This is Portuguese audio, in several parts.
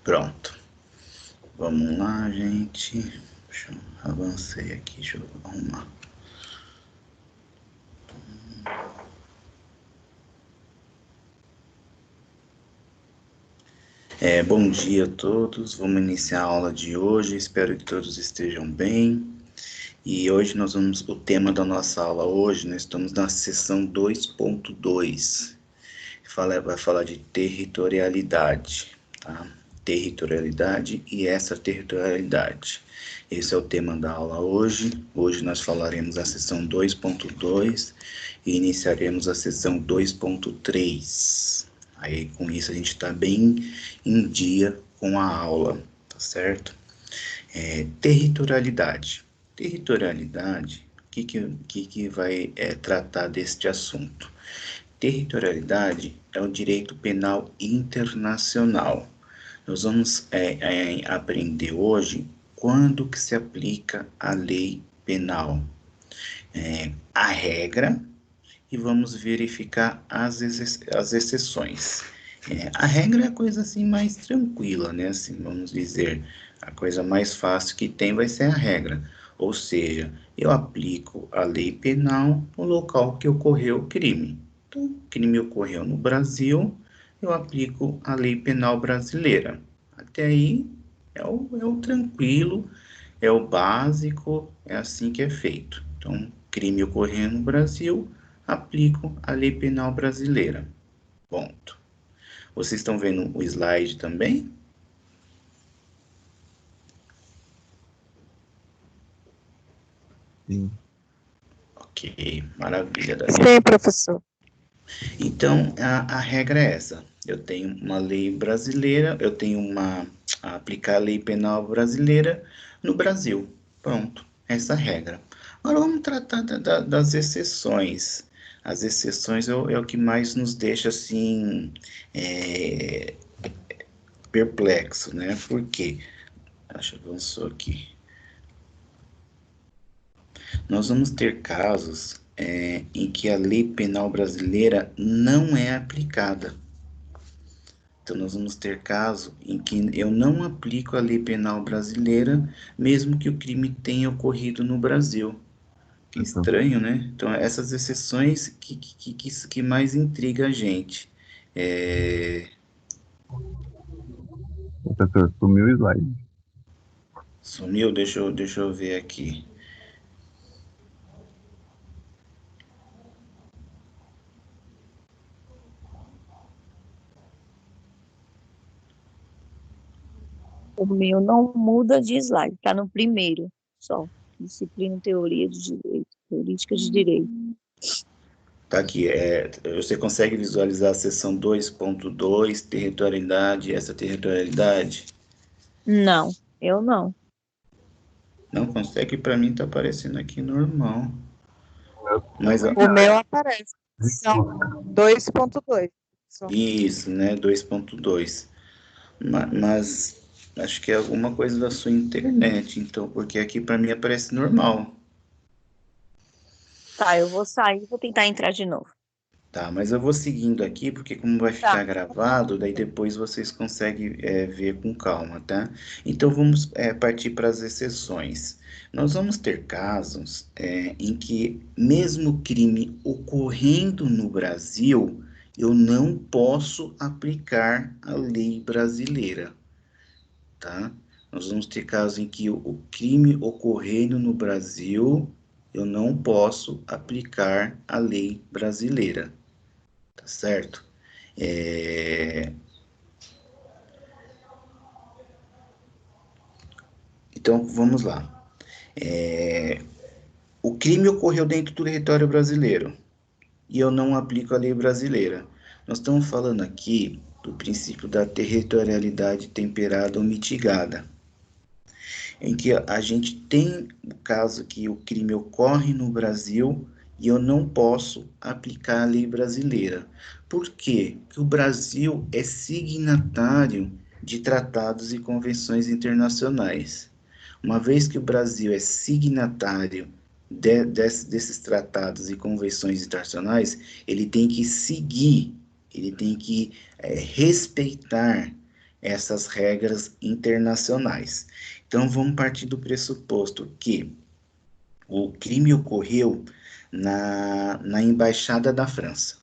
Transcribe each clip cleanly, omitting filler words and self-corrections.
Pronto. Vamos lá, gente. Deixa eu avancei aqui, deixa eu arrumar. Bom dia a todos. Vamos iniciar a aula de hoje. Espero que todos estejam bem. E hoje o tema da nossa aula hoje, nós estamos na seção 2.2. Vai falar de territorialidade, tá? Territorialidade e extraterritorialidade. Esse é o tema da aula hoje. Hoje nós falaremos a seção 2.2 e iniciaremos a seção 2.3. Aí com isso a gente está bem em dia com a aula, tá certo? Territorialidade. Territorialidade, o que vai tratar deste assunto? Territorialidade é o direito penal internacional. Nós vamos aprender hoje quando que se aplica a lei penal. A regra e vamos verificar as exceções. A regra é a coisa assim mais tranquila, né? Assim, vamos dizer, a coisa mais fácil que tem vai ser a regra. Ou seja, eu aplico a lei penal no local que ocorreu o crime. Então, o crime ocorreu no Brasil, eu aplico a lei penal brasileira. Até aí é o tranquilo, é o básico, é assim que é feito. Então, crime ocorrendo no Brasil, aplico a lei penal brasileira. Ponto. Vocês estão vendo o slide também? Sim. Ok, maravilha. Sim, professor. Então, a regra é essa. Eu tenho uma lei brasileira, aplicar a lei penal brasileira no Brasil. Pronto, essa é a regra. Agora vamos tratar das exceções. As exceções é o que mais nos deixa assim perplexo, né? Por quê? Acho que avançou aqui. Nós vamos ter casos em que a lei penal brasileira não é aplicada. Então, nós vamos ter caso em que eu não aplico a lei penal brasileira, mesmo que o crime tenha ocorrido no Brasil. Que estranho, né? Então, essas exceções que mais intriga a gente. Professor, sumiu o slide. Sumiu? Deixa eu ver aqui. O meu não muda de slide, está no primeiro só. Disciplina, teoria de direito, política de direito. Tá aqui, você consegue visualizar a seção 2.2, territorialidade, essa territorialidade? Não, eu não. Não consegue? Para mim tá aparecendo aqui normal. Mas, O meu aparece. São 2.2. isso, né? 2.2. Mas acho que é alguma coisa da sua internet, então, porque aqui para mim aparece normal. Tá, eu vou sair e vou tentar entrar de novo. Tá, mas eu vou seguindo aqui, porque como vai ficar gravado, daí depois vocês conseguem ver com calma, tá? Então vamos partir para as exceções. Nós vamos ter casos em que, mesmo crime ocorrendo no Brasil, eu não posso aplicar a lei brasileira, tá? Nós vamos ter casos em que o crime ocorrendo no Brasil, eu não posso aplicar a lei brasileira. Tá certo? Então, vamos lá. O crime ocorreu dentro do território brasileiro e eu não aplico a lei brasileira. Nós estamos falando aqui do princípio da territorialidade temperada ou mitigada, em que a gente tem o caso que o crime ocorre no Brasil e eu não posso aplicar a lei brasileira. Por quê? Porque o Brasil é signatário de tratados e convenções internacionais. Uma vez que o Brasil é signatário desses tratados e convenções internacionais, ele tem que seguir, ele tem que respeitar essas regras internacionais. Então, vamos partir do pressuposto que o crime ocorreu na Embaixada da França.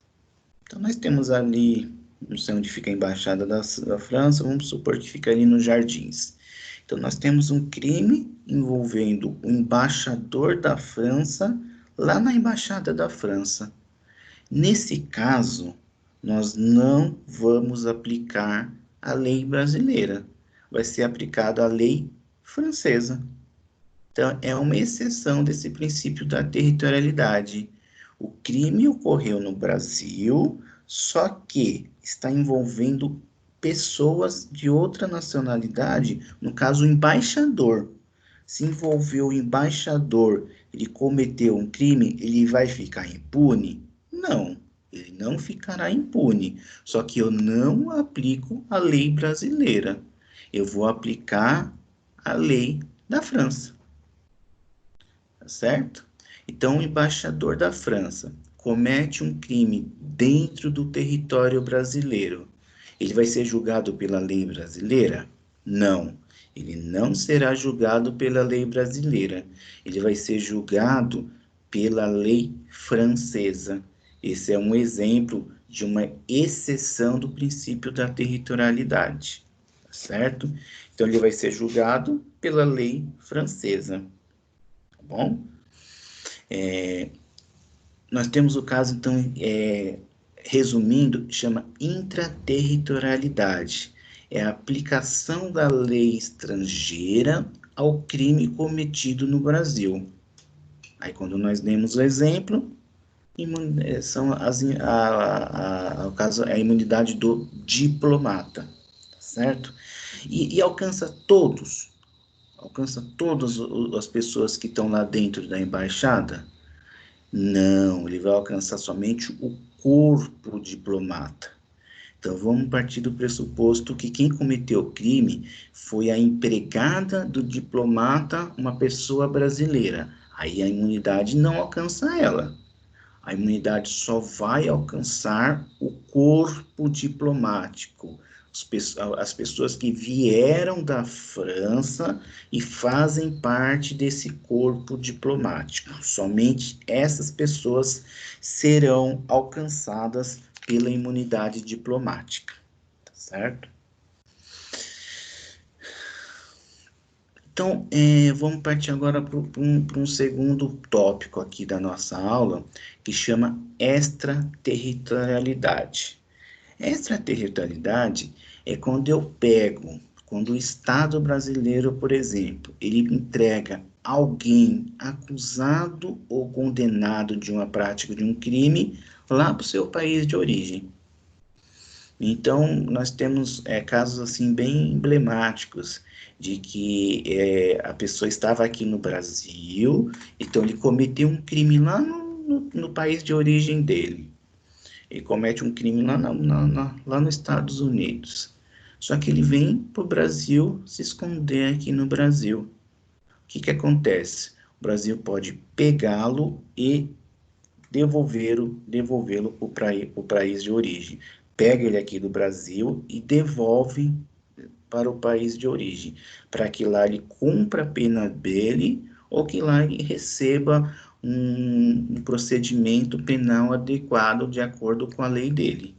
Então, nós temos ali, não sei onde fica a Embaixada da França, vamos supor que fica ali nos Jardins. Então, nós temos um crime envolvendo o embaixador da França lá na Embaixada da França. Nesse caso, nós não vamos aplicar a lei brasileira, vai ser aplicada a lei francesa. Então, é uma exceção desse princípio da territorialidade. O crime ocorreu no Brasil, só que está envolvendo pessoas de outra nacionalidade, no caso, o embaixador. Se envolveu o embaixador, ele cometeu um crime, ele vai ficar impune? Não, ele não ficará impune. Só que eu não aplico a lei brasileira. Eu vou aplicar a lei da França. Tá certo? Então, o embaixador da França comete um crime dentro do território brasileiro. Ele vai ser julgado pela lei brasileira? Não. Ele não será julgado pela lei brasileira. Ele vai ser julgado pela lei francesa. Esse é um exemplo de uma exceção do princípio da territorialidade. Tá certo? Então, ele vai ser julgado pela lei francesa. Tá bom? Nós temos o caso, então, resumindo, chama intraterritorialidade. É a aplicação da lei estrangeira ao crime cometido no Brasil. Aí, quando nós demos o exemplo, são o caso é a imunidade do diplomata, tá certo? E alcança todas as pessoas que estão lá dentro da embaixada? Não, ele vai alcançar somente o corpo diplomata. Então, vamos partir do pressuposto que quem cometeu o crime foi a empregada do diplomata, uma pessoa brasileira. Aí a imunidade não alcança ela. A imunidade só vai alcançar o corpo diplomático, as pessoas que vieram da França e fazem parte desse corpo diplomático. Somente essas pessoas serão alcançadas pela imunidade diplomática, tá certo? Então, vamos partir agora para um segundo tópico aqui da nossa aula, que chama extraterritorialidade. Extraterritorialidade é quando quando o Estado brasileiro, por exemplo, ele entrega alguém acusado ou condenado de uma prática de um crime lá para o seu país de origem. Então, nós temos casos assim bem emblemáticos de que a pessoa estava aqui no Brasil, então ele cometeu um crime lá no país de origem dele. Ele comete um crime lá nos Estados Unidos. Só que ele vem para o Brasil se esconder aqui no Brasil. O que acontece? O Brasil pode pegá-lo e devolvê-lo para o país de origem. Pega ele aqui do Brasil e devolve para o país de origem, para que lá ele cumpra a pena dele ou que lá ele receba um procedimento penal adequado de acordo com a lei dele.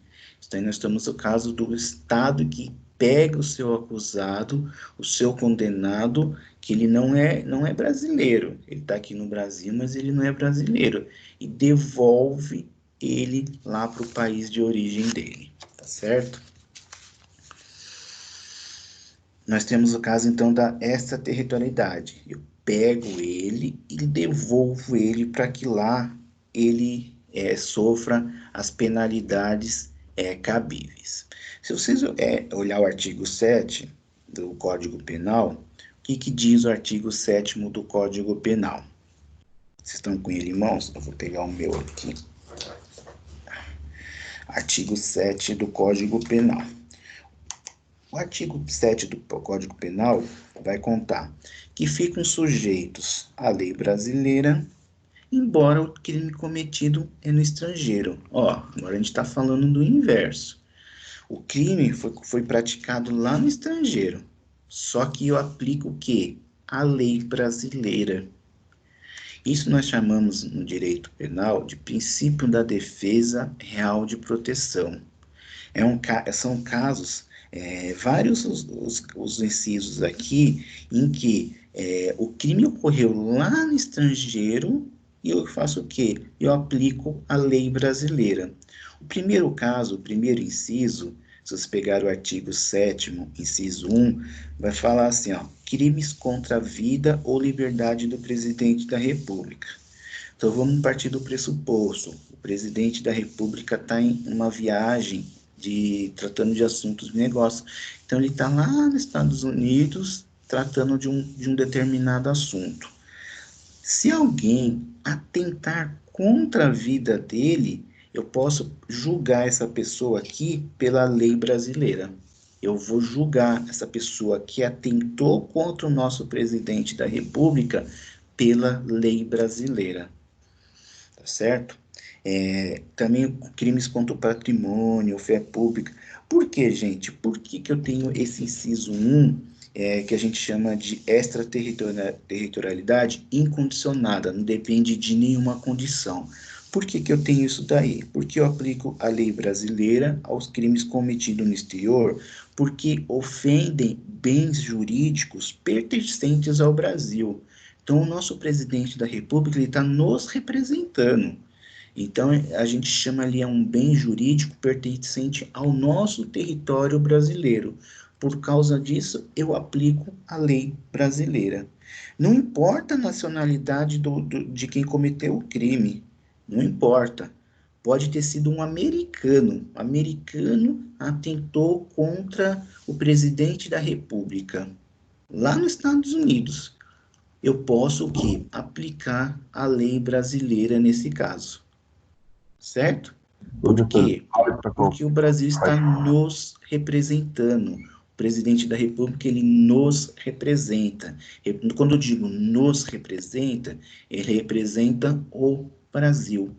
Então, nós temos o caso do Estado que pega o seu acusado, o seu condenado, que ele não é brasileiro, ele está aqui no Brasil, mas ele não é brasileiro, e devolve ele lá para o país de origem dele, tá certo? Nós temos o caso, então, da extraterritorialidade. Eu pego ele e devolvo ele para que lá ele sofra as penalidades cabíveis. Se vocês olhar o artigo 7 do Código Penal, o que diz o artigo 7º do Código Penal? Vocês estão com ele em mãos? Eu vou pegar o meu aqui. Artigo 7 do Código Penal. O artigo 7 do Código Penal vai contar que ficam sujeitos à lei brasileira, embora o crime cometido é no estrangeiro. Agora a gente está falando do inverso. O crime foi praticado lá no estrangeiro, só que eu aplico o quê? A lei brasileira. Isso nós chamamos no direito penal de princípio da defesa real de proteção. São casos, vários os incisos aqui, em que o crime ocorreu lá no estrangeiro e eu faço o quê? Eu aplico a lei brasileira. O primeiro caso, o primeiro inciso, se você pegar o artigo 7º, inciso 1, vai falar assim, ó, crimes contra a vida ou liberdade do presidente da República. Então vamos partir do pressuposto. O presidente da República está em uma viagem tratando de assuntos de negócio. Então ele está lá nos Estados Unidos tratando de um determinado assunto. Se alguém atentar contra a vida dele, eu posso julgar essa pessoa aqui pela lei brasileira. Eu vou julgar essa pessoa que atentou contra o nosso presidente da República pela lei brasileira. Tá certo? Também crimes contra o patrimônio, fé pública. Por que, gente? Por que eu tenho esse inciso 1, que a gente chama de extraterritorialidade incondicionada, não depende de nenhuma condição? Por que eu tenho isso daí? Porque eu aplico a lei brasileira aos crimes cometidos no exterior, porque ofendem bens jurídicos pertencentes ao Brasil. Então, o nosso presidente da República está nos representando. Então, a gente chama ali um bem jurídico pertencente ao nosso território brasileiro. Por causa disso, eu aplico a lei brasileira. Não importa a nacionalidade de quem cometeu o crime, não importa. Pode ter sido um americano. O americano atentou contra o presidente da República, lá nos Estados Unidos. Eu posso o quê? Aplicar a lei brasileira nesse caso. Certo? Por quê? Porque o Brasil está nos representando. O presidente da República, ele nos representa. Quando eu digo nos representa, ele representa o Brasil.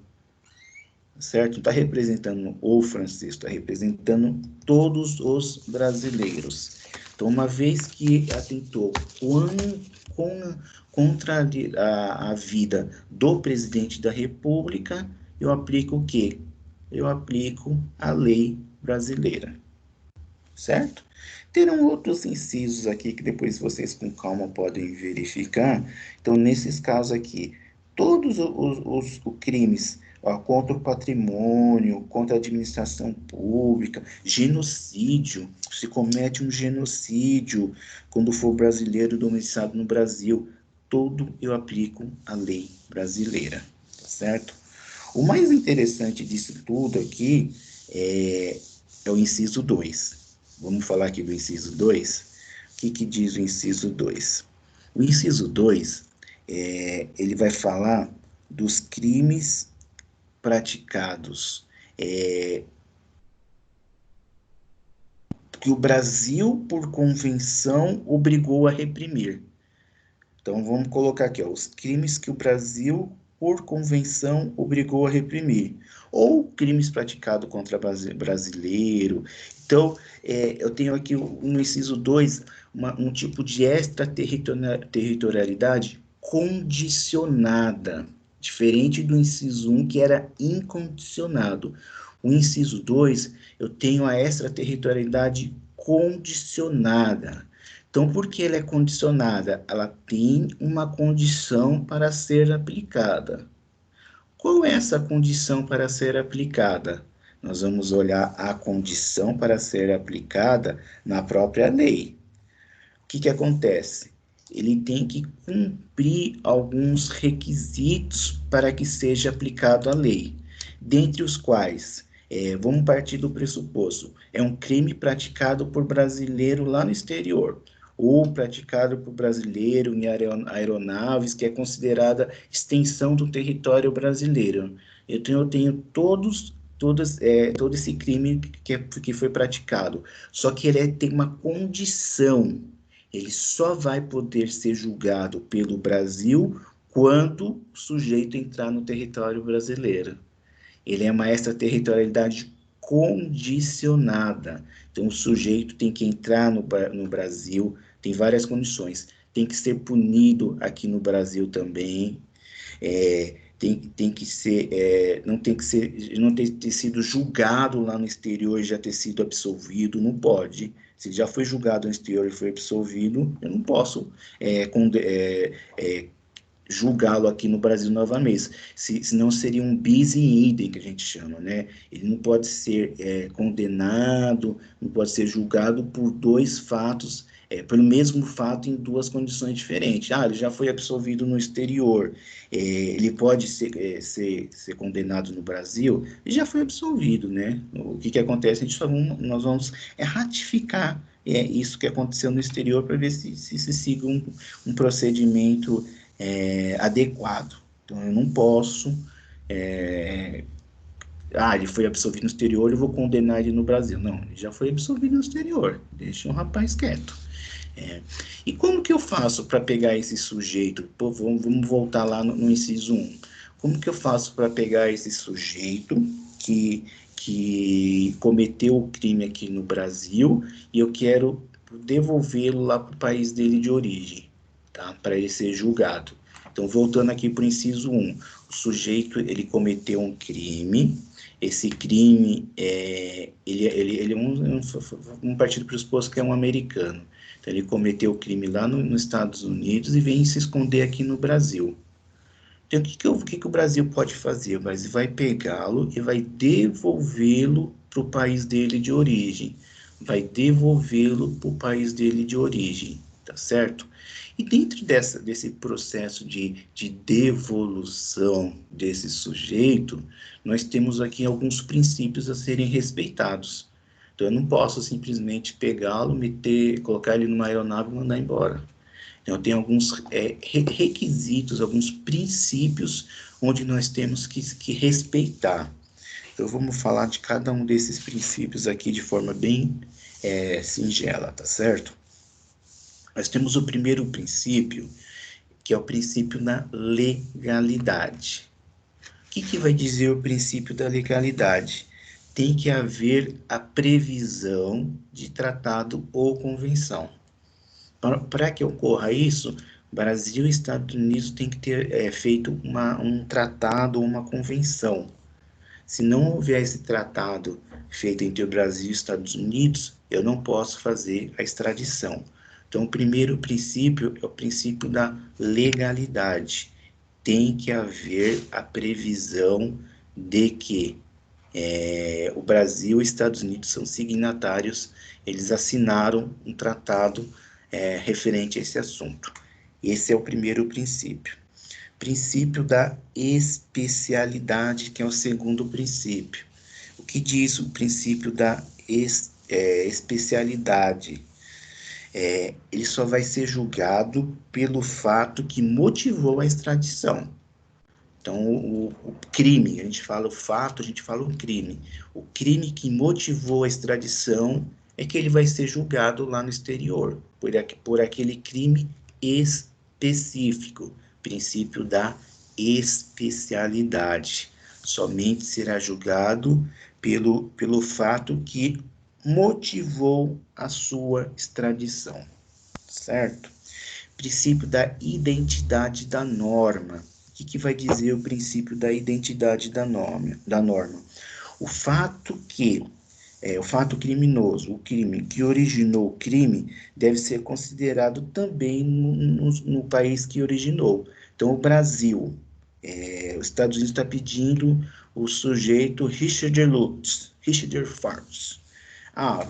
Certo? Não está representando o francês, está representando todos os brasileiros. Então, uma vez que atentou contra a vida do presidente da República, eu aplico o quê? Eu aplico a lei brasileira. Certo? Terão outros incisos aqui que depois vocês com calma podem verificar. Então, nesses casos aqui, todos os crimes contra o patrimônio, contra a administração pública, genocídio, se comete um genocídio quando for brasileiro domiciliado no Brasil, tudo eu aplico a lei brasileira, tá certo? O mais interessante disso tudo aqui é o inciso 2. Vamos falar aqui do inciso 2. O que diz o inciso 2? O inciso 2, ele vai falar dos crimes praticados que o Brasil, por convenção, obrigou a reprimir. Então, vamos colocar aqui, ó, os crimes que o Brasil, por convenção, obrigou a reprimir. Ou crimes praticados contra brasileiro. Então, eu tenho aqui no inciso 2, um tipo de extraterritorialidade condicionada, diferente do inciso 1, que era incondicionado. O inciso 2, eu tenho a extraterritorialidade condicionada. Então, por que ela é condicionada? Ela tem uma condição para ser aplicada. Qual é essa condição para ser aplicada? Nós vamos olhar a condição para ser aplicada na própria lei. O que acontece? Ele tem que cumprir alguns requisitos para que seja aplicado a lei, dentre os quais, vamos partir do pressuposto, é um crime praticado por brasileiro lá no exterior, ou praticado por brasileiro em aeronaves, que é considerada extensão do território brasileiro. Eu tenho todo esse crime que foi praticado, só que ele tem uma condição. Ele só vai poder ser julgado pelo Brasil quando o sujeito entrar no território brasileiro. Ele é uma extraterritorialidade condicionada. Então, o sujeito tem que entrar no Brasil, tem várias condições. Tem que ser punido aqui no Brasil também, tem que ser, não tem que ser, não ter sido julgado lá no exterior e já ter sido absolvido, não pode. Se já foi julgado no exterior e foi absolvido, eu não posso julgá-lo aqui no Brasil novamente. Senão seria um bis in idem, que a gente chama, né? Ele não pode ser condenado, não pode ser julgado por dois fatos, pelo mesmo fato em duas condições diferentes. Ele já foi absolvido no exterior, ele pode ser condenado no Brasil, e já foi absolvido, né? O que acontece? Nós vamos ratificar isso que aconteceu no exterior para ver se siga um procedimento adequado. Então, eu não posso. Ele foi absolvido no exterior, eu vou condenar ele no Brasil. Não, ele já foi absolvido no exterior. Deixa o rapaz quieto. E como que eu faço para pegar esse sujeito? Pô, vamos voltar lá no inciso 1. Como que eu faço para pegar esse sujeito que cometeu o crime aqui no Brasil e eu quero devolvê-lo lá para o país dele de origem, tá? Para ele ser julgado. Então, voltando aqui para o inciso 1, o sujeito ele cometeu um crime, esse crime ele é um partido pressuposto que é um americano. Então, ele cometeu o crime lá nos Estados Unidos e vem se esconder aqui no Brasil. Então, o que o Brasil pode fazer? O Brasil vai pegá-lo e vai devolvê-lo para o país dele de origem. Vai devolvê-lo para o país dele de origem, tá certo? E dentro desse processo de devolução desse sujeito, nós temos aqui alguns princípios a serem respeitados. Então, eu não posso simplesmente pegá-lo, colocar ele numa aeronave e mandar embora. Então, tem alguns requisitos, alguns princípios onde nós temos que respeitar. Então, vamos falar de cada um desses princípios aqui de forma bem singela, tá certo? Nós temos o primeiro princípio, que é o princípio da legalidade. O que vai dizer o princípio da legalidade? Tem que haver a previsão de tratado ou convenção. Para que ocorra isso, Brasil e Estados Unidos têm que ter feito um tratado ou uma convenção. Se não houver esse tratado feito entre o Brasil e os Estados Unidos, eu não posso fazer a extradição. Então, o primeiro princípio é o princípio da legalidade. Tem que haver a previsão de que o Brasil e os Estados Unidos são signatários, eles assinaram um tratado referente a esse assunto. Esse é o primeiro princípio. Princípio da especialidade, que é o segundo princípio. O que diz o princípio da especialidade? Ele só vai ser julgado pelo fato que motivou a extradição. Então, o crime, a gente fala o fato, a gente fala o crime. O crime que motivou a extradição é que ele vai ser julgado lá no exterior, por aquele crime específico, princípio da especialidade. Somente será julgado pelo fato que motivou a sua extradição, certo? Princípio da identidade da norma. O que vai dizer o princípio da identidade da norma? O fato criminoso, o crime que originou o crime, deve ser considerado também no país que originou. Então, o Brasil, os Estados Unidos está pedindo o sujeito Richard Lutz, Richard Farms.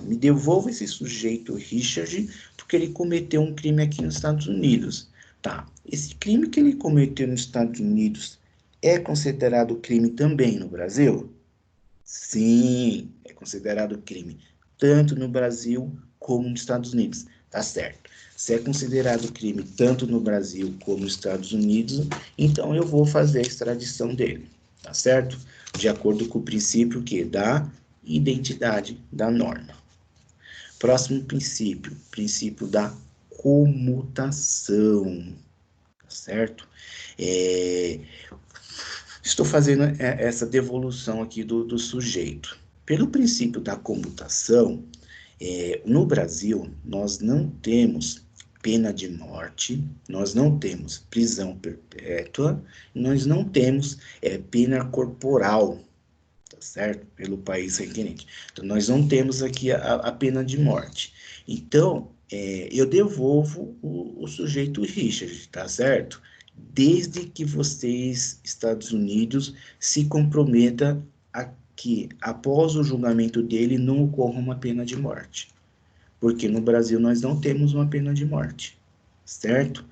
Me devolva esse sujeito Richard, porque ele cometeu um crime aqui nos Estados Unidos. Tá, esse crime que ele cometeu nos Estados Unidos é considerado crime também no Brasil? Sim, é considerado crime, tanto no Brasil como nos Estados Unidos. Tá certo. Se é considerado crime tanto no Brasil como nos Estados Unidos, então eu vou fazer a extradição dele, tá certo? De acordo com o princípio da identidade da norma. Próximo princípio, princípio da comutação, tá certo? Estou fazendo essa devolução aqui do sujeito. Pelo princípio da comutação, no Brasil, nós não temos pena de morte, nós não temos prisão perpétua, nós não temos pena corporal, tá certo? Pelo país requerente. Então, nós não temos aqui a pena de morte. Então, eu devolvo o sujeito Richard, tá certo? Desde que vocês, Estados Unidos, se comprometa a que, após o julgamento dele, não ocorra uma pena de morte. Porque no Brasil nós não temos uma pena de morte, certo?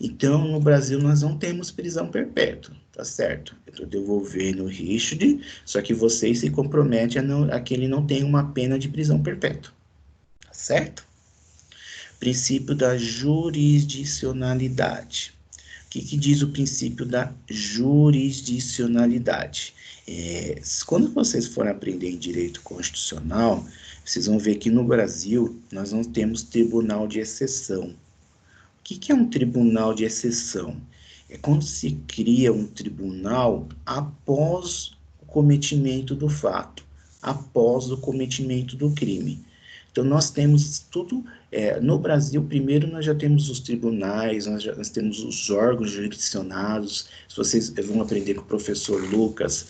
Então, no Brasil, nós não temos prisão perpétua, tá certo? Eu estou devolvendo o Richard, só que vocês se comprometem a que ele não tenha uma pena de prisão perpétua, tá certo? Princípio da jurisdicionalidade. O que diz o princípio da jurisdicionalidade? Quando vocês forem aprender em direito constitucional, vocês vão ver que no Brasil nós não temos tribunal de exceção. O que é um tribunal de exceção? É quando se cria um tribunal após o cometimento do fato, após o cometimento do crime. Então, nós temos tudo, no Brasil, primeiro nós já temos os tribunais, nós temos os órgãos jurisdicionados, se vocês vão aprender com o professor Lucas,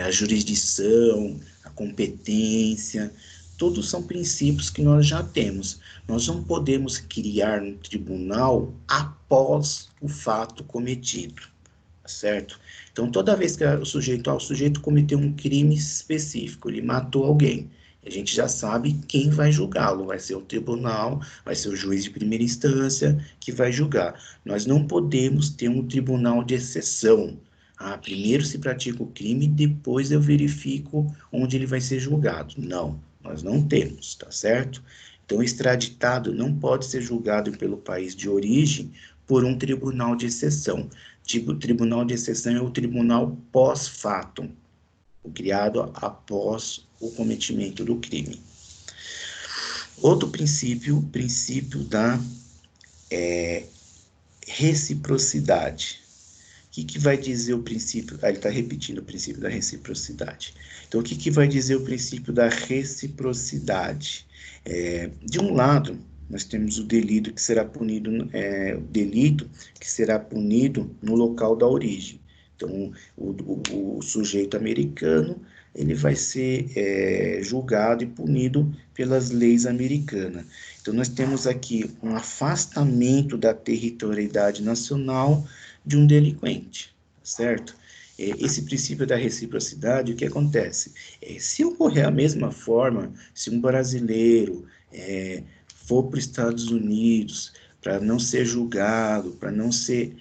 a jurisdição, a competência, todos são princípios que nós já temos. Nós não podemos criar um tribunal após o fato cometido, certo? Então, toda vez que o sujeito cometeu um crime específico, ele matou alguém, a gente já sabe quem vai julgá-lo, vai ser o tribunal, vai ser o juiz de primeira instância que vai julgar. Nós não podemos ter um tribunal de exceção. Primeiro se pratica o crime, depois eu verifico onde ele vai ser julgado. Não, nós não temos, tá certo? Então, o extraditado não pode ser julgado pelo país de origem por um tribunal de exceção. O tribunal de exceção é o tribunal pós-fatum, criado após o cometimento do crime. Outro princípio, o princípio da reciprocidade. O que vai dizer o princípio? Ele está repetindo o princípio da reciprocidade. Então, o que vai dizer o princípio da reciprocidade? De um lado, nós temos o delito que será punido, no local da origem. Então, o sujeito americano, ele vai ser julgado e punido pelas leis americanas. Então, nós temos aqui um afastamento da territorialidade nacional de um delinquente, certo? Esse princípio da reciprocidade, o que acontece? Se ocorrer a mesma forma, se um brasileiro for para os Estados Unidos para não ser julgado, para não ser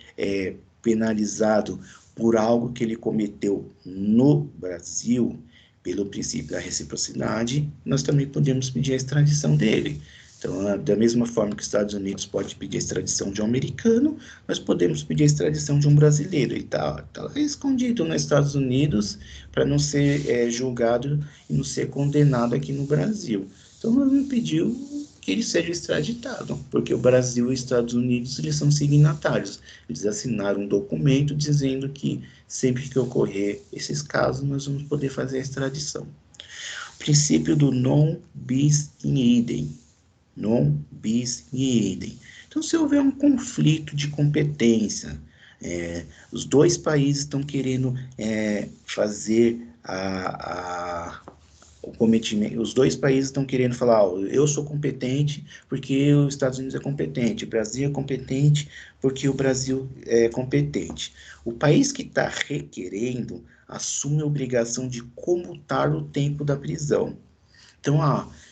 penalizado por algo que ele cometeu no Brasil, pelo princípio da reciprocidade, nós também podemos pedir a extradição dele. Então, da mesma forma que os Estados Unidos pode pedir a extradição de um americano, nós podemos pedir a extradição de um brasileiro. Ele está escondido nos Estados Unidos para não ser julgado e não ser condenado aqui no Brasil. Então, nós vamos pedir que ele seja extraditado, porque o Brasil e os Estados Unidos, eles são signatários. Eles assinaram um documento dizendo que sempre que ocorrer esses casos, nós vamos poder fazer a extradição. Princípio do non bis in idem. Non bis in idem. Então, se houver um conflito de competência, os dois países estão querendo fazer o cometimento, os dois países estão querendo falar, eu sou competente porque os Estados Unidos é competente, o Brasil é competente porque o Brasil é competente. O país que está requerendo assume a obrigação de comutar o tempo da prisão. Então,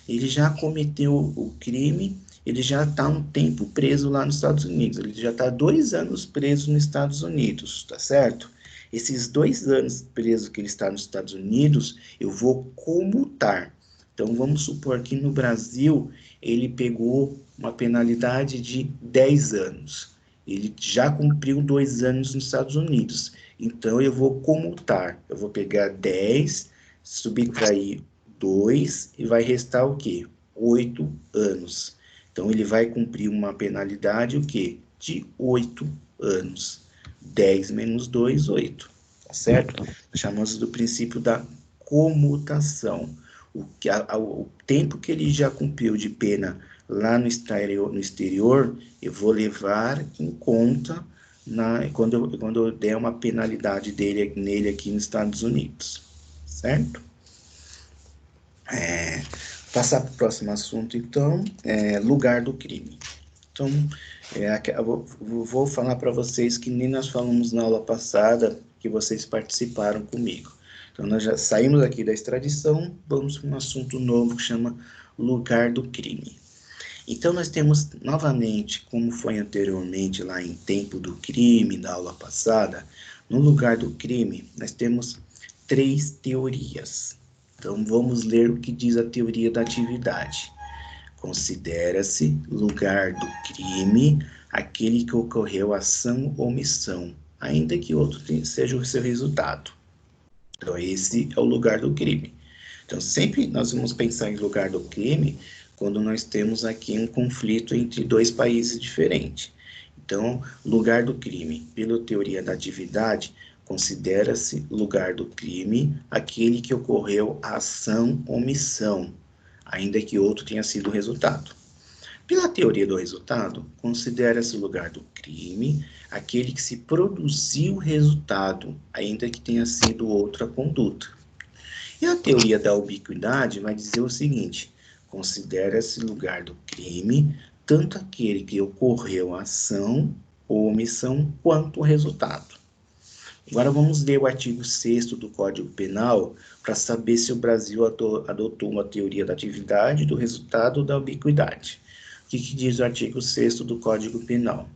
ele já cometeu o crime, ele já está um tempo preso lá nos Estados Unidos, ele já está 2 anos preso nos Estados Unidos, tá certo? Esses 2 anos preso que ele está nos Estados Unidos, eu vou comutar. Então, vamos supor que no Brasil, ele pegou uma penalidade de 10 anos. Ele já cumpriu 2 anos nos Estados Unidos. Então, eu vou comutar. Eu vou pegar 10, subtrair 2 e vai restar o quê? 8 anos. Então, ele vai cumprir uma penalidade, o quê? De 8 anos. 10 menos 2, 8. Tá certo? Chamamos do princípio da comutação. O tempo que ele já cumpriu de pena lá no exterior, eu vou levar em conta quando eu der uma penalidade nele aqui nos Estados Unidos, certo? Passar para o próximo assunto, então, lugar do crime. Então, eu vou falar para vocês que nem nós falamos na aula passada, que vocês participaram comigo. Então, nós já saímos aqui da extradição, vamos para um assunto novo que chama lugar do crime. Então, nós temos, novamente, como foi anteriormente lá em Tempo do Crime, da aula passada, no lugar do crime, nós temos 3 teorias. Então, vamos ler o que diz a teoria da atividade. Considera-se lugar do crime aquele que ocorreu ação ou omissão, ainda que outro seja o seu resultado. Então, esse é o lugar do crime. Então, sempre nós vamos pensar em lugar do crime quando nós temos aqui um conflito entre 2 países diferentes. Então, lugar do crime, pela teoria da atividade, considera-se lugar do crime aquele que ocorreu a ação ou omissão, ainda que outro tenha sido o resultado. Pela teoria do resultado, considera-se o lugar do crime aquele que se produziu o resultado, ainda que tenha sido outra conduta. E a teoria da ubiquidade vai dizer o seguinte: considera-se lugar do crime tanto aquele que ocorreu a ação ou omissão quanto o resultado. Agora vamos ler o artigo 6º do Código Penal para saber se o Brasil adotou uma teoria da atividade, do resultado, da ubiquidade. O que diz o artigo 6º do Código Penal?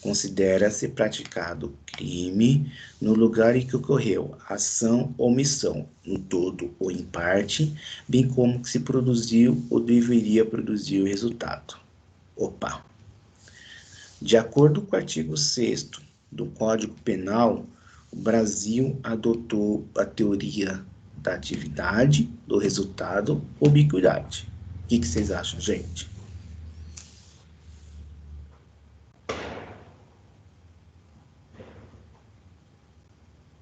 Considera-se praticado crime no lugar em que ocorreu ação ou omissão, no todo ou em parte, bem como que se produziu ou deveria produzir o resultado. Opa! De acordo com o artigo 6º do Código Penal, o Brasil adotou a teoria da atividade, do resultado, ubiquidade. O que vocês acham, gente?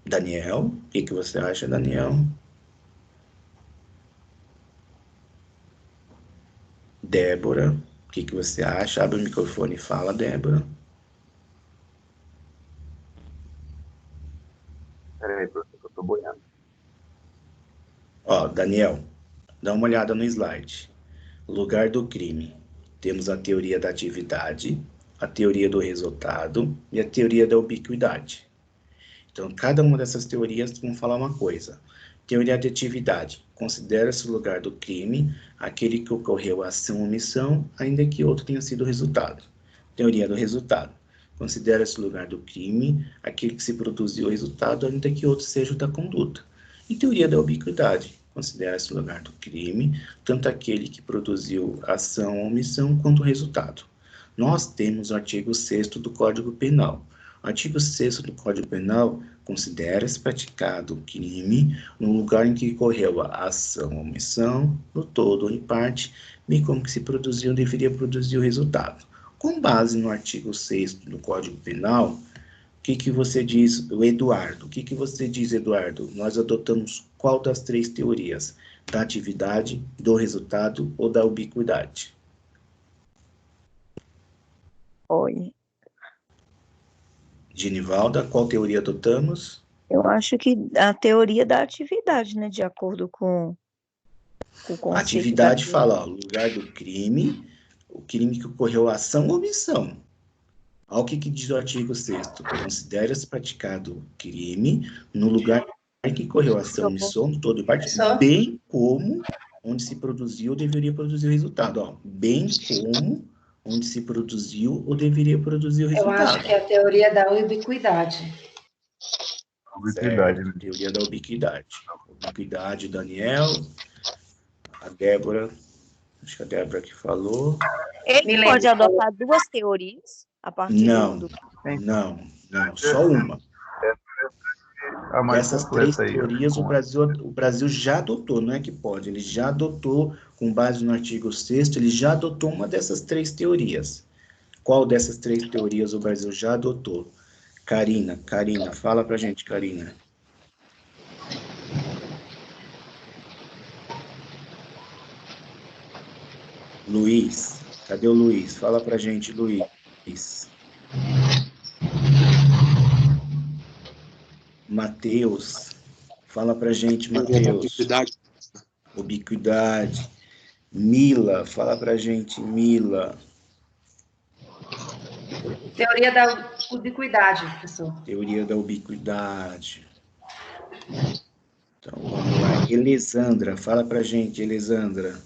Daniel, o que você acha, Daniel? Débora, o que você acha? Abre o microfone e fala, Débora. Peraí, professor, eu tô boiando. Ó, Daniel, dá uma olhada no slide. Lugar do crime. Temos a teoria da atividade, a teoria do resultado e a teoria da ubiquidade. Então, cada uma dessas teorias vão falar uma coisa. Teoria de atividade. Considera-se o lugar do crime aquele que ocorreu a ação ou omissão, ainda que outro tenha sido o resultado. Teoria do resultado. Considera-se o lugar do crime aquele que se produziu o resultado, ainda que outro seja o da conduta. E teoria da ubiquidade. Considera-se o lugar do crime tanto aquele que produziu a ação ou omissão quanto o resultado. Nós temos o artigo 6º do Código Penal. O artigo 6º do Código Penal considera-se praticado crime no lugar em que ocorreu a ação ou omissão, no todo ou em parte, bem como que se produziu ou deveria produzir o resultado. Com base no artigo 6º do Código Penal, o que você diz, Eduardo? O que você diz, Eduardo? Nós adotamos qual das 3 teorias? Da atividade, do resultado ou da ubiquidade? Oi. Genivalda, qual teoria adotamos? Eu acho que a teoria da atividade, né, de acordo com o A conceito atividade da... fala, ó, lugar do crime, o crime que ocorreu ação ou omissão. Olha o que diz o artigo 6º. Considera-se praticado crime no lugar em que ocorreu ação ou omissão, todo e parte, bem como onde se produziu ou deveria produzir o resultado. Ó, bem como onde se produziu ou deveria produzir o resultado. Eu acho que é a teoria da ubiquidade. Ubiquidade, né? Teoria da ubiquidade. Ubiquidade, Daniel. A Débora, acho que a Débora que falou. Ele pode adotar 2 teorias a partir do... Não, só uma. A mais Dessas 3 completa aí, teorias, o Brasil já adotou, não é que pode, ele já adotou, com base no artigo 6º, ele já adotou uma dessas 3 teorias. Qual dessas 3 teorias o Brasil já adotou? Karina, fala pra gente, Karina. Luiz, cadê o Luiz? Fala pra gente, Luiz. Matheus, fala pra gente, Matheus. Ubiquidade. Mila, fala pra gente, Mila. Teoria da ubiquidade, professor. Teoria da ubiquidade. Então, vamos lá. Elisandra, fala pra gente, Elisandra.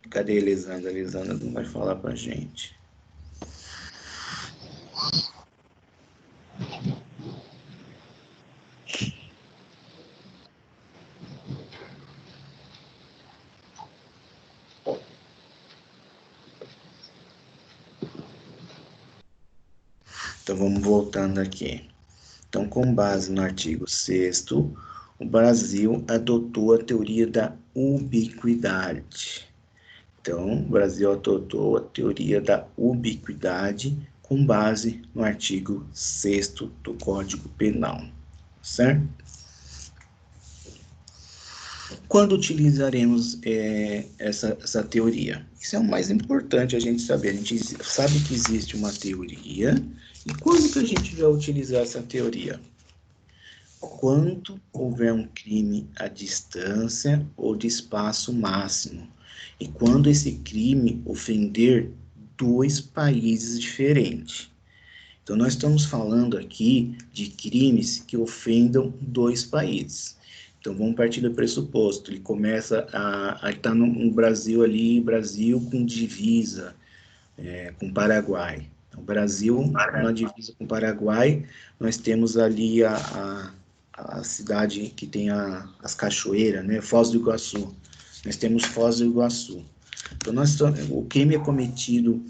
Cadê a Elisandra? A Elisandra não vai falar pra gente. Então, vamos voltando aqui. Então, com base no artigo 6º, o Brasil adotou a teoria da ubiquidade. Então, o Brasil adotou a teoria da ubiquidade com base no artigo 6º do Código Penal, certo? Quando utilizaremos essa teoria? Isso é o mais importante a gente saber. A gente sabe que existe uma teoria, e quando que a gente vai utilizar essa teoria? Quando houver um crime à distância ou de espaço máximo, e quando esse crime ofender 2 países diferentes. Então, nós estamos falando aqui de crimes que ofendam 2 países. Então, vamos partir do pressuposto, ele começa a estar no Brasil ali, Brasil com divisa com Paraguai. Então, Brasil, na divisa com Paraguai, nós temos ali a cidade que tem as cachoeiras, né? Foz do Iguaçu. Nós temos Foz do Iguaçu. Então, o crime é cometido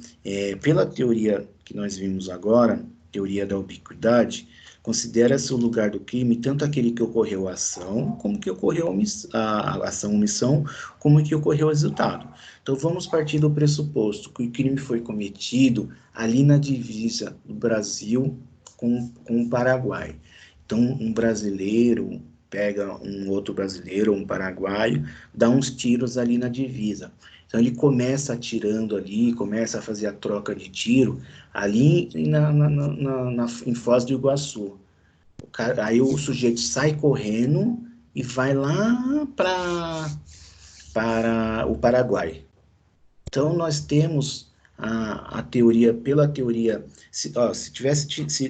pela teoria que nós vimos agora, teoria da ubiquidade, considera-se o lugar do crime tanto aquele que ocorreu a ação, como que ocorreu a ação-omissão, como que ocorreu o resultado. Então, vamos partir do pressuposto que o crime foi cometido ali na divisa do Brasil com o Paraguai. Então, um brasileiro pega um outro brasileiro, um paraguaio, dá uns tiros ali na divisa. Então, ele começa atirando ali, começa a fazer a troca de tiro ali em Foz do Iguaçu. Aí o sujeito sai correndo e vai lá para o Paraguai. Então, nós temos a teoria, pela teoria, se tivesse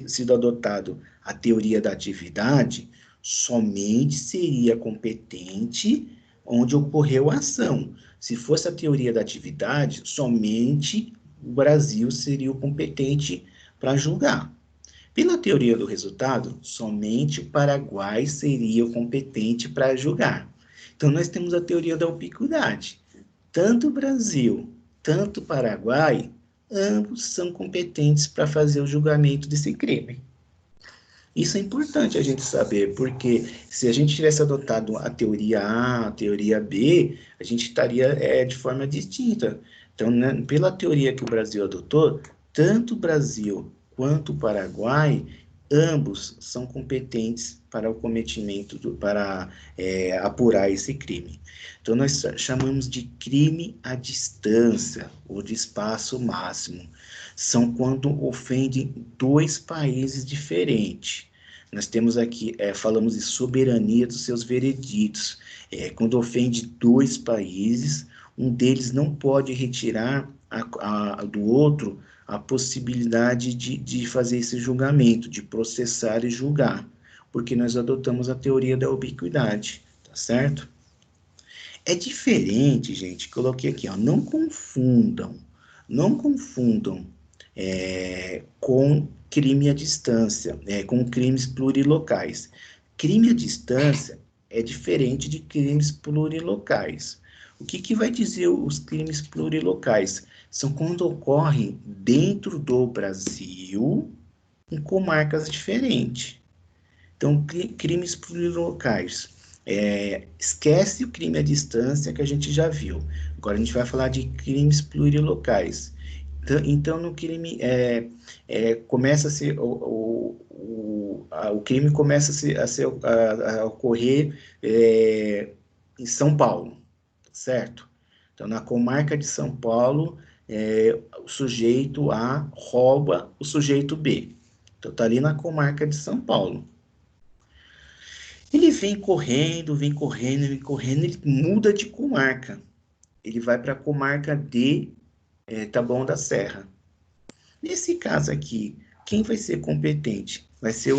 sido adotado a teoria da atividade, somente seria competente onde ocorreu a ação. Se fosse a teoria da atividade, somente o Brasil seria o competente para julgar. Pela teoria do resultado, somente o Paraguai seria o competente para julgar. Então, nós temos a teoria da ubiquidade. Tanto o Brasil, tanto o Paraguai, ambos são competentes para fazer o julgamento desse crime. Isso é importante a gente saber, porque se a gente tivesse adotado a teoria A, a teoria B, a gente estaria de forma distinta. Então, né, pela teoria que o Brasil adotou, tanto o Brasil quanto o Paraguai, ambos são competentes para o cometimento, para apurar esse crime. Então, nós chamamos de crime à distância, ou de espaço máximo. São quando ofendem 2 países diferentes. Nós temos aqui, falamos de soberania dos seus vereditos. Quando ofende 2 países, um deles não pode retirar do outro a possibilidade de fazer esse julgamento, de processar e julgar, porque nós adotamos a teoria da ubiquidade, tá certo? É diferente, gente, coloquei aqui, não confundam com crime à distância, com crimes plurilocais. Crime à distância é diferente de crimes plurilocais. O que vai dizer os crimes plurilocais? São quando ocorrem dentro do Brasil, em comarcas diferentes. Então, crimes plurilocais. Esquece o crime à distância que a gente já viu. Agora a gente vai falar de crimes plurilocais. Então, no crime, começa-se, o crime começa a ocorrer em São Paulo, certo? Então, na comarca de São Paulo, o sujeito A rouba o sujeito B. Então, está ali na comarca de São Paulo. Ele vem correndo, ele muda de comarca. Ele vai para a comarca de Taboão da Serra. Nesse caso aqui, quem vai ser competente? Vai ser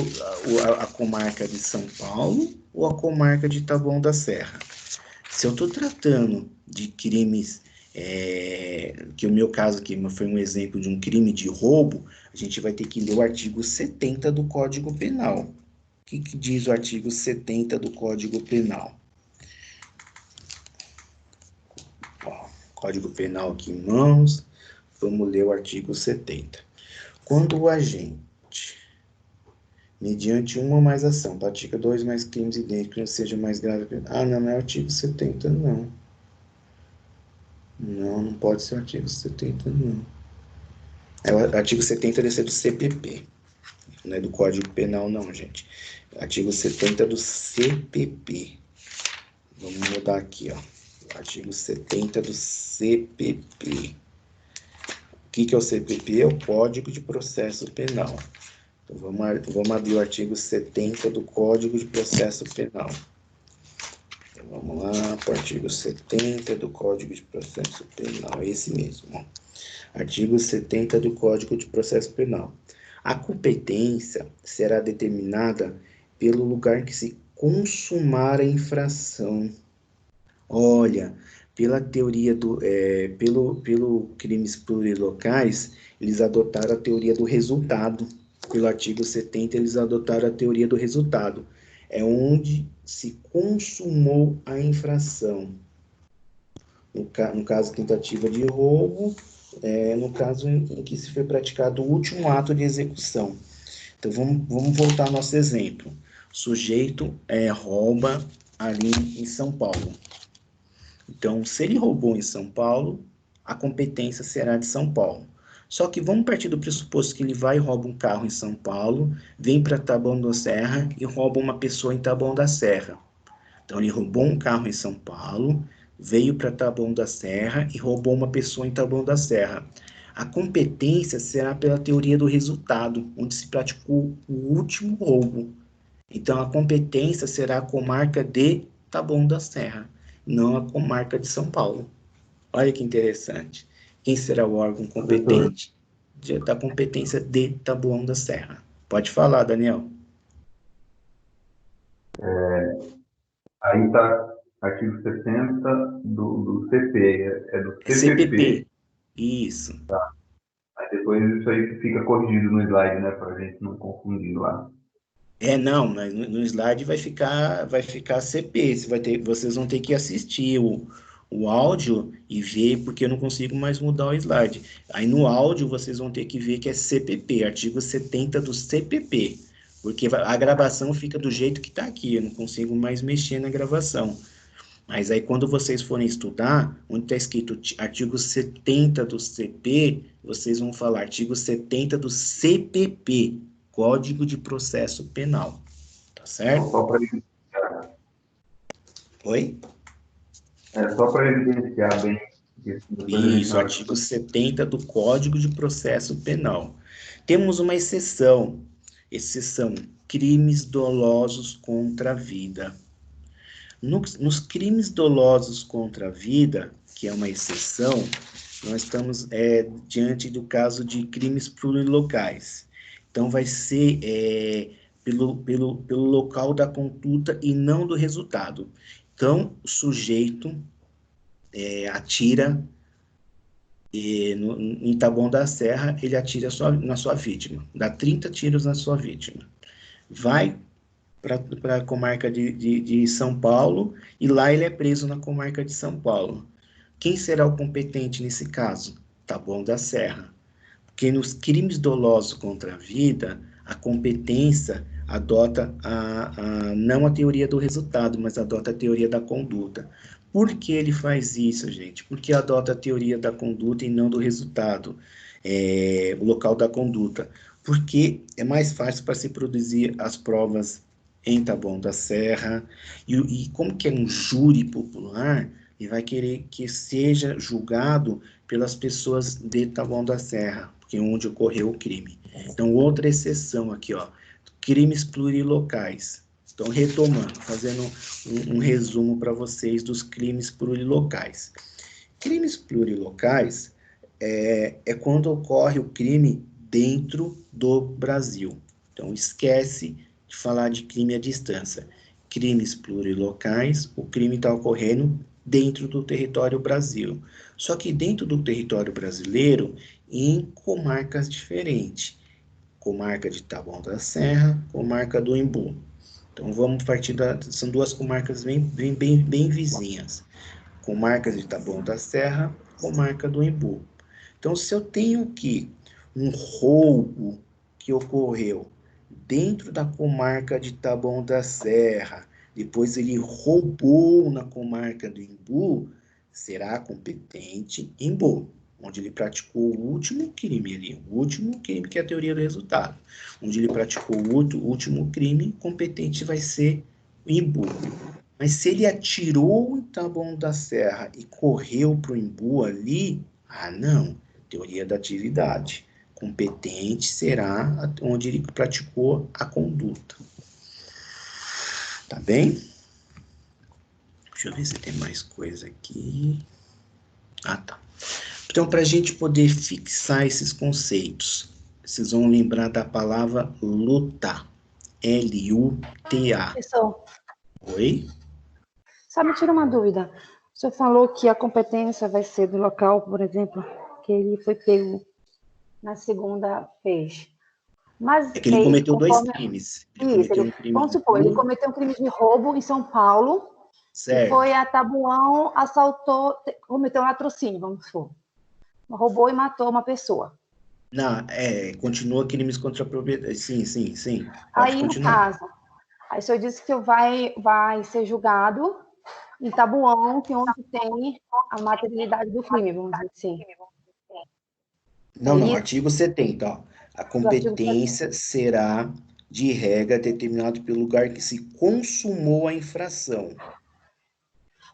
a comarca de São Paulo ou a comarca de Taboão da Serra? Se eu estou tratando de crimes, que o meu caso aqui foi um exemplo de um crime de roubo, a gente vai ter que ler o artigo 70 do Código Penal. O que diz o artigo 70 do Código Penal? Ó, Código Penal aqui em mãos, vamos ler o artigo 70. Quando o agente, mediante uma ou mais ação, pratica 2 mais crimes idênticos, seja mais grave... Ah, não é o artigo 70, não. Não pode ser o artigo 70, não. É o artigo 70 deve ser do CPP. Não é do Código Penal, não, gente. Artigo 70 do CPP. Vamos mudar aqui, ó. Artigo 70 do CPP. O que é o CPP? É o Código de Processo Penal. Então, vamos abrir o artigo 70 do Código de Processo Penal. Então, vamos lá para o artigo 70 do Código de Processo Penal. É esse mesmo, ó. Artigo 70 do Código de Processo Penal. A competência será determinada pelo lugar que se consumar a infração. Olha, pela teoria pelo crimes plurilocais, eles adotaram a teoria do resultado. Pelo artigo 70, eles adotaram a teoria do resultado. É onde se consumou a infração. No caso, tentativa de roubo, no caso em que se foi praticado o último ato de execução. Então, vamos voltar ao nosso exemplo. O sujeito rouba ali em São Paulo. Então, se ele roubou em São Paulo, a competência será de São Paulo. Só que vamos partir do pressuposto que ele vai e rouba um carro em São Paulo, vem para Taboão da Serra e rouba uma pessoa em Taboão da Serra. Então, ele roubou um carro em São Paulo, veio para Taboão da Serra e roubou uma pessoa em Taboão da Serra. A competência será pela teoria do resultado, onde se praticou o último roubo. Então, a competência será a comarca de Taboão da Serra, não a comarca de São Paulo. Olha que interessante. Quem será o órgão competente? Da competência de Taboão da Serra. Pode falar, Daniel. Aí está artigo 70 do CP, do CPP. CPP. Isso. Aí depois isso aí fica corrigido no slide, né, para a gente não confundir lá. Não, mas no slide vai ficar CP. Vocês vão ter que assistir o áudio e ver, porque eu não consigo mais mudar o slide. Aí no áudio vocês vão ter que ver que é CPP, artigo 70 do CPP, porque a gravação fica do jeito que está aqui, eu não consigo mais mexer na gravação. Mas aí quando vocês forem estudar, onde está escrito artigo 70 do CP, vocês vão falar artigo 70 do CPP, Código de Processo Penal. Tá certo? Só para evidenciar. Oi? Só para evidenciar bem. Isso, artigo 70 do Código de Processo Penal. Temos uma exceção, crimes dolosos contra a vida. Nos crimes dolosos contra a vida, que é uma exceção, nós estamos diante do caso de crimes plurilocais. Então, vai ser pelo local da conduta e não do resultado. Então, o sujeito atira em Taboão da Serra, ele atira na sua vítima, dá 30 tiros na sua vítima. Vai para a comarca de São Paulo e lá ele é preso na comarca de São Paulo. Quem será o competente nesse caso? Taboão da Serra. Porque nos crimes dolosos contra a vida, a competência adota não a teoria do resultado, mas adota a teoria da conduta. Por que ele faz isso, gente? Porque adota a teoria da conduta e não do resultado. o local da conduta, porque é mais fácil para se produzir as provas em Taboão da Serra, e como que é um júri popular, ele vai querer que seja julgado pelas pessoas de Taboão da Serra, porque é onde ocorreu o crime. Então, outra exceção aqui, ó, crimes plurilocais. Então, retomando, fazendo um resumo para vocês dos crimes plurilocais. Crimes plurilocais é quando ocorre o crime dentro do Brasil. Então, esquece de falar de crime à distância. Crimes plurilocais, o crime está ocorrendo dentro do território Brasil. Só que dentro do território brasileiro, em comarcas diferentes. Comarca de Taboão da Serra, comarca do Embu. Então, vamos partir são duas comarcas bem vizinhas. Comarca de Taboão da Serra, comarca do Embu. Então, se eu tenho aqui um roubo que ocorreu dentro da comarca de Taboão da Serra, depois ele roubou na comarca do Embu, será competente Embu, onde ele praticou o último crime ali, o último crime que é a teoria do resultado. Onde ele praticou o último crime, competente vai ser o Embu. Mas se ele atirou em Taboão da Serra e correu para o Embu ali, não, teoria da atividade. Competente será onde ele praticou a conduta. Tá bem? Deixa eu ver se tem mais coisa aqui. Tá. Então, para a gente poder fixar esses conceitos, vocês vão lembrar da palavra luta. L-U-T-A. Professor, Oi? só me tira uma dúvida. O senhor falou que a competência vai ser do local, por exemplo, que ele foi pego na segunda vez. Mas É que ele cometeu dois crimes. Vamos supor, ele cometeu um crime de roubo em São Paulo, certo. E foi a Taboão, assaltou, cometeu um latrocínio, vamos supor. Roubou e matou uma pessoa. Não, continua crimes contra a propriedade. Sim. Pode continuar. No caso, aí o senhor disse que vai ser julgado em Taboão, que é onde tem a materialidade do crime, vamos dizer assim. Não, artigo 70, ó. A competência será, de regra, determinado pelo lugar que se consumou a infração.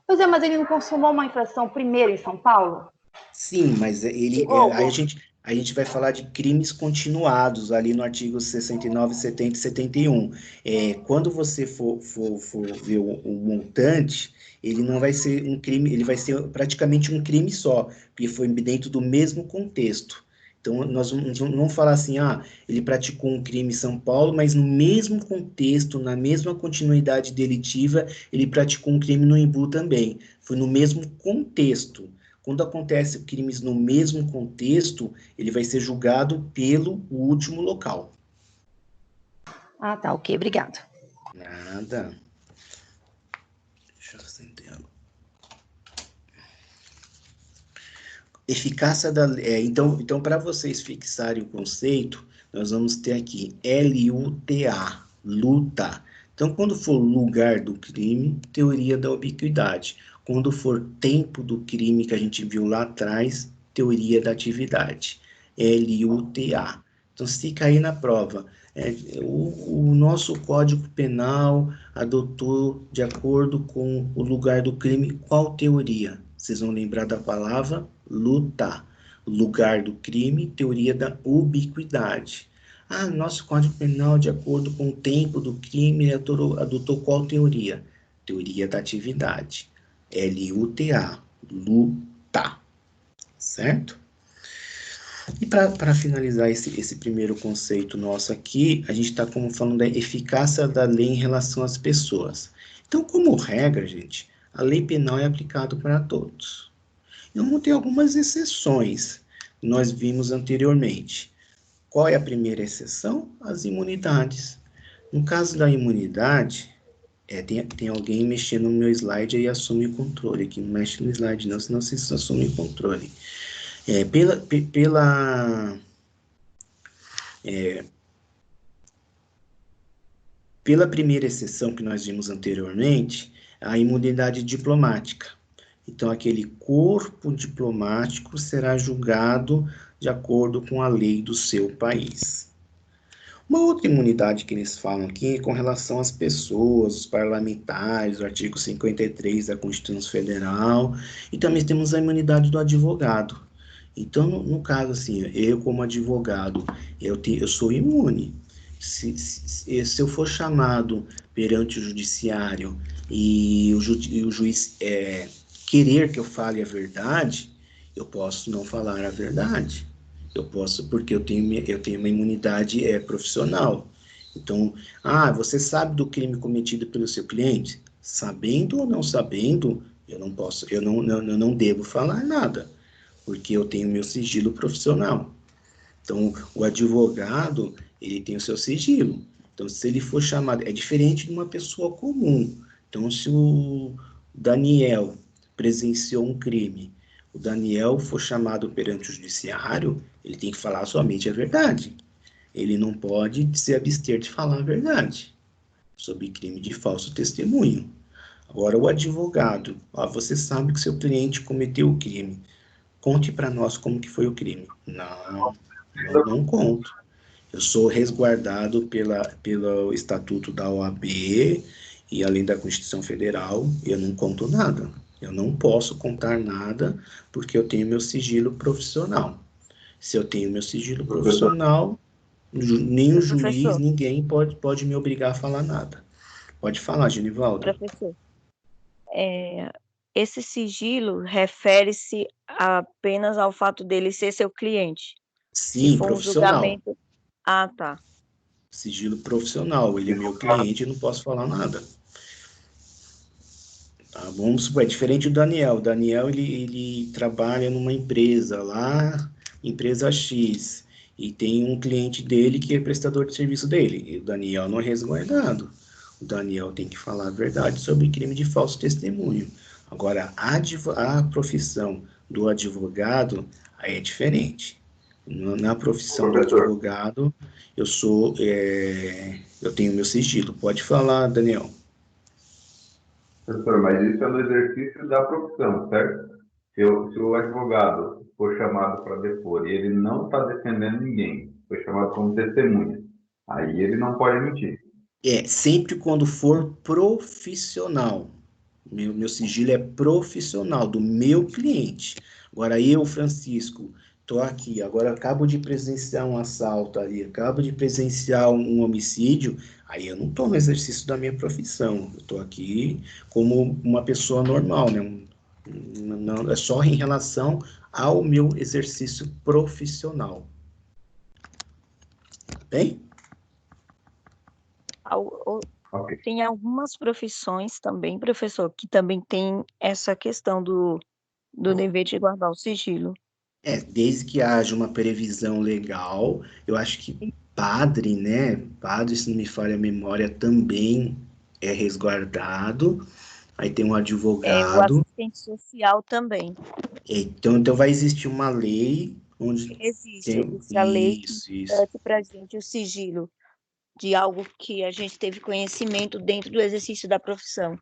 Pois é, mas ele não consumou uma infração primeiro em São Paulo? Sim, mas aí a gente vai falar de crimes continuados ali no artigo 69, 70 e 71. Quando você for ver o montante, ele não vai ser um crime, ele vai ser praticamente um crime só, porque foi dentro do mesmo contexto. Então, nós vamos falar assim, ele praticou um crime em São Paulo, mas no mesmo contexto, na mesma continuidade delitiva, ele praticou um crime no Embu também. Foi no mesmo contexto. Quando acontece crimes no mesmo contexto, ele vai ser julgado pelo último local. Tá, ok, obrigado. Nada. Deixa eu acender. Eficácia da... então, para vocês fixarem o conceito, nós vamos ter aqui L-U-T-A, luta. Então, quando for lugar do crime, teoria da ubiquidade. Quando for tempo do crime que a gente viu lá atrás, teoria da atividade. L-U-T-A. Então, se cair na prova, o nosso Código Penal adotou, de acordo com o lugar do crime, qual teoria? Vocês vão lembrar da palavra luta. Lugar do crime, teoria da ubiquidade. Nosso Código Penal, de acordo com o tempo do crime, adotou qual teoria? Teoria da atividade. L-U-T-A. Luta. Certo? E para finalizar esse primeiro conceito nosso aqui, a gente está falando da eficácia da lei em relação às pessoas. Então, como regra, gente, a lei penal é aplicada para todos. Então, tem algumas exceções que nós vimos anteriormente. Qual é a primeira exceção? As imunidades. No caso da imunidade, tem alguém mexendo no meu slide e assume o controle, que não mexe no slide não, senão vocês assumem o controle. Pela primeira exceção que nós vimos anteriormente, a imunidade diplomática. Então, aquele corpo diplomático será julgado de acordo com a lei do seu país. Uma outra imunidade que eles falam aqui é com relação às pessoas, os parlamentares, o artigo 53 da Constituição Federal, e também temos a imunidade do advogado. Então, no caso, assim, eu como advogado, eu sou imune. Se eu for chamado perante o judiciário e o juiz querer que eu fale a verdade, eu posso não falar a verdade. Eu posso, porque eu tenho uma imunidade profissional. Então, você sabe do crime cometido pelo seu cliente? Sabendo ou não sabendo, eu não posso, eu não devo falar nada, porque eu tenho meu sigilo profissional. Então, o advogado, ele tem o seu sigilo. Então, se ele for chamado, é diferente de uma pessoa comum. Então, se o Daniel presenciou um crime, o Daniel for chamado perante o judiciário, ele tem que falar somente a verdade. Ele não pode se abster de falar a verdade sobre crime de falso testemunho. Agora, o advogado, você sabe que seu cliente cometeu o crime. Conte para nós como que foi o crime. Não conto. Eu sou resguardado pelo Estatuto da OAB e além da Constituição Federal, eu não conto nada. Eu não posso contar nada porque eu tenho meu sigilo profissional. Se eu tenho meu sigilo profissional, nem o juiz, ninguém pode me obrigar a falar nada. Pode falar, Genivaldo. Professor, esse sigilo refere-se apenas ao fato dele ser seu cliente. Sim, Se for profissional. julgamento... Ah, tá. Sigilo profissional. Ele é meu cliente, eu não posso falar nada. Tá, vamos supor, é diferente do Daniel. O Daniel, ele trabalha numa empresa lá, empresa X, e tem um cliente dele que é prestador de serviço dele. E o Daniel não é resguardado. O Daniel tem que falar a verdade sobre crime de falso testemunho. Agora, a profissão do advogado aí é diferente. Na profissão do advogado, eu tenho meu sigilo. Pode falar, Daniel. Professor, mas isso é no exercício da profissão, certo? Se o advogado for chamado para depor e ele não está defendendo ninguém, foi chamado como testemunha, aí ele não pode mentir. Sempre quando for profissional. Meu sigilo é profissional, do meu cliente. Agora eu, Francisco, estou aqui, agora acabo de presenciar um assalto ali, acabo de presenciar um homicídio, aí eu não estou no exercício da minha profissão, eu estou aqui como uma pessoa normal, né? Não, é só em relação ao meu exercício profissional. Bem? Ok. Tem algumas profissões também, professor, que também tem essa questão do dever de guardar o sigilo. Desde que haja uma previsão legal, eu acho que padre, né? Padre, se não me falha a memória, também é resguardado. Aí tem um O advogado. assistente social também. Então vai existir uma lei onde Existe tem a lei que isso. garante para a gente o sigilo de algo que a gente teve conhecimento dentro do exercício da profissão.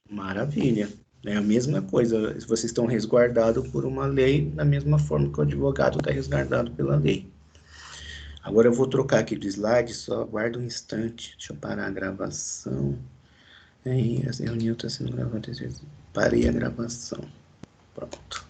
Maravilha. É a mesma coisa. Vocês estão resguardados por uma lei, da mesma forma que o advogado está resguardado pela lei. Agora eu vou trocar aqui do slide, só aguarda um instante. Deixa eu parar a gravação. A reunião está sendo gravada. Parei a gravação. Pronto.